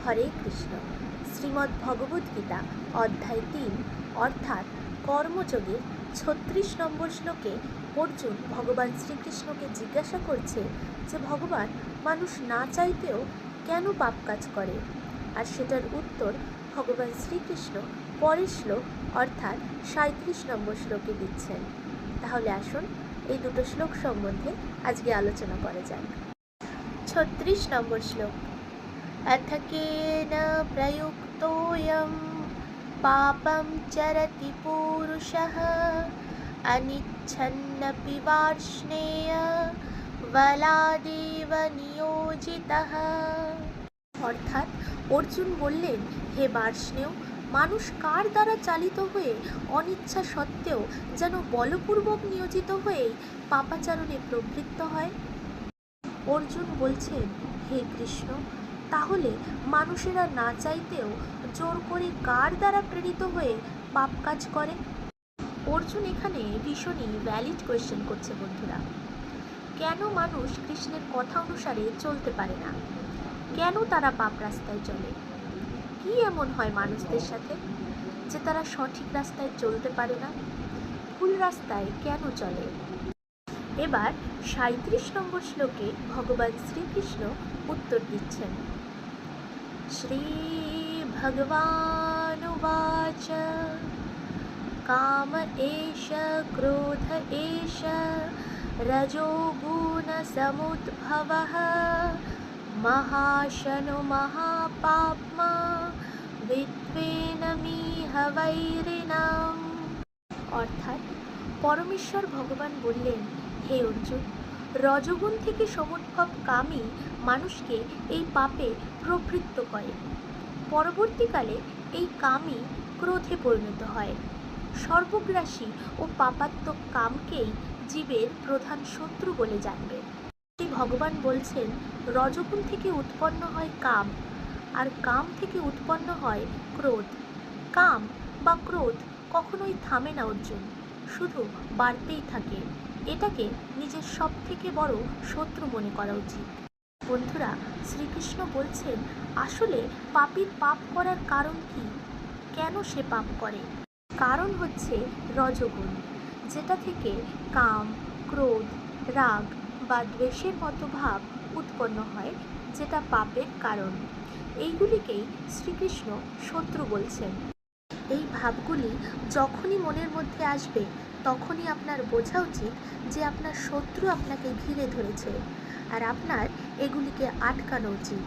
হরে কৃষ্ণ। শ্রীমদ্ ভগবদ গীতা অধ্যায় 3 অর্থাৎ কর্মযোগের 36 নম্বর শ্লোকে অর্জুন ভগবান শ্রীকৃষ্ণকে জিজ্ঞাসা করছে যে ভগবান, মানুষ না চাইতেও কেন পাপ কাজ করে, আর সেটার উত্তর ভগবান শ্রীকৃষ্ণ পরের শ্লোক অর্থাৎ 37 নম্বর শ্লোকে দিচ্ছেন। তাহলে আসুন এই দুটো শ্লোক সম্বন্ধে আজকে আলোচনা করা যাক। 36 নম্বর শ্লোক। अथ केन प्रयुक्तोऽयं पापं चरति पूरुषः अनिच्छन्नपि वार्ष्णेय बलादेव नियोजितः। অর্থাৎ অর্জুন বললেন, হে বার্ষ্ণেয়, মানুষ কার দ্বারা চালিত হয়ে অনিচ্ছা সত্ত্বেও যেন বলপূর্বক নিয়োজিত হয়েই পাপাচারণে প্রবৃত্ত হয়। অর্জুন বলছেন, হে কৃষ্ণ, তাহলে মানুষেরা না চাইতেও জোর করে কার দ্বারা প্রেরিত হয়ে পাপ কাজ করে? অর্জুন এখানে ভীষণই ভ্যালিড কোয়েশ্চেন করছে বন্ধুরা। কেন মানুষ কৃষ্ণের কথা অনুসারে চলতে পারে না? কেন তারা পাপ রাস্তায় চলে? কি এমন হয় মানুষদের সাথে যে তারা সঠিক রাস্তায় চলতে পারে না, ভুল রাস্তায় কেন চলে? এবার 37 নম্বর শ্লোকে ভগবান শ্রীকৃষ্ণ উত্তর দিচ্ছেন। শ্রী ভগবানুবাচ কাম এষ ক্রোধ এষ রজোগুণ সমুদ্ভবঃ মহাশনো মহাপাপ্মা বিদ্বেনমিহ বৈরিণাম। অর্থাৎ পরমেশ্বর ভগবান বললেন, হে অর্জুন, রজগুণ থেকে সমুদ্ভব কামই মানুষকে এই পাপে প্রবৃত্ত করে। পরবর্তীকালে এই কামই ক্রোধে পরিণত হয়। সর্বগ্রাসী ও পাপাত্মক কামকেই জীবের প্রধান শত্রু বলে জানবে। ভগবান বলছেন, রজগুণ থেকে উৎপন্ন হয় কাম, আর কাম থেকে উৎপন্ন হয় ক্রোধ। কাম বা ক্রোধ কখনোই থামে না অর্জুন, শুধু বাড়তেই থাকে। এটাকে নিজের সব থেকে বড় শত্রু মনে করা উচিত। বন্ধুরা, শ্রীকৃষ্ণ বলছেন, আসলে পাপীর পাপ করার কারণ কি? কেন সে পাপ করে? কারণ হচ্ছে রজগুণ, যেটা থেকে কাম, ক্রোধ, রাগ বা দ্বেষের মতো ভাব উৎপন্ন হয়, যেটা পাপের কারণ। এইগুলিকেই শ্রীকৃষ্ণ শত্রু বলছেন। এই ভাবগুলি যখনই মনের মধ্যে আসবে তখনই আপনার বোঝা উচিত যে আপনার শত্রু আপনাকে ঘিরে ধরেছে, আর আপনার এগুলিকে আটকানো উচিত।